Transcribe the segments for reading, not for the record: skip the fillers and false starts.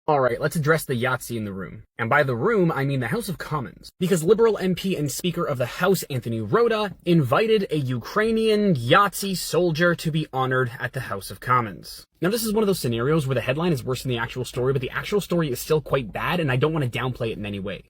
Alright, let's address the Yahtzee in the room. And by the room, I mean the House of Commons. Because Liberal MP and Speaker of the House, Anthony Rota, invited a Ukrainian Yahtzee soldier to be honored at the House of Commons. Now this is one of those scenarios where the headline is worse than the actual story, but the actual story is still quite bad, and I don't want to downplay it in any way.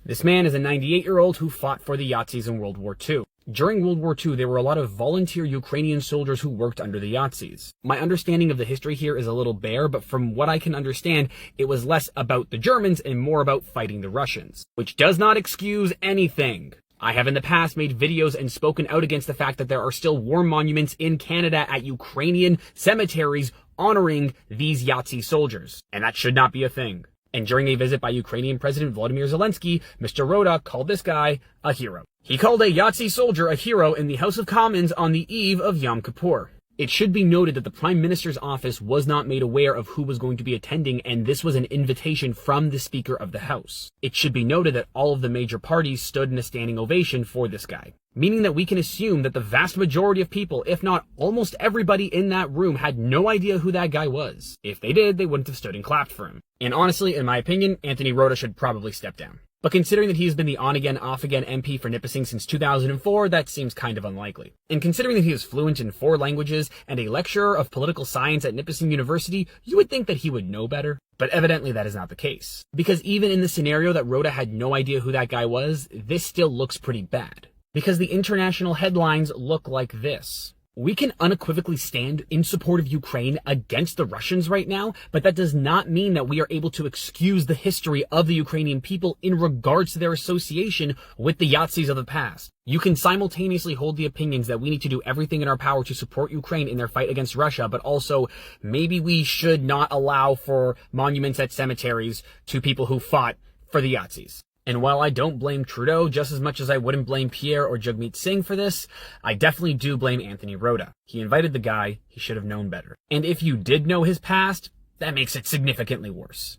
This man is a 98-year-old who fought for the Yahtzees in World War II. During World War II, there were a lot of volunteer Ukrainian soldiers who worked under the Yahtzees. My understanding of the history here is a little bare, but from what I can understand, it was less about the Germans and more about fighting the Russians. Which does not excuse anything. I have in the past made videos and spoken out against the fact that there are still war monuments in Canada at Ukrainian cemeteries honoring these Yahtzee soldiers. And that should not be a thing. And during a visit by Ukrainian President Volodymyr Zelensky, Mr. Rota called this guy a hero. He called a Yahtzee soldier a hero in the House of Commons on the eve of Yom Kippur. It should be noted that the Prime Minister's office was not made aware of who was going to be attending, and this was an invitation from the Speaker of the House. It should be noted that all of the major parties stood in a standing ovation for this guy, meaning that we can assume that the vast majority of people, if not almost everybody in that room, had no idea who that guy was. If they did, they wouldn't have stood and clapped for him. And honestly, in my opinion, Anthony Rota should probably step down. But considering that he's been the on-again, off-again MP for Nipissing since 2004, that seems kind of unlikely. And considering that he is fluent in 4 languages and a lecturer of political science at Nipissing University, you would think that he would know better. But evidently that is not the case. Because even in the scenario that Rota had no idea who that guy was, this still looks pretty bad. Because the international headlines look like this. We can unequivocally stand in support of Ukraine against the Russians right now, but that does not mean that we are able to excuse the history of the Ukrainian people in regards to their association with the Yahtzees of the past. You can simultaneously hold the opinions that we need to do everything in our power to support Ukraine in their fight against Russia, but also maybe we should not allow for monuments at cemeteries to people who fought for the Yahtzees. And while I don't blame Trudeau just as much as I wouldn't blame Pierre or Jagmeet Singh for this, I definitely do blame Anthony Rota. He invited the guy, he should have known better. And if you did know his past, that makes it significantly worse.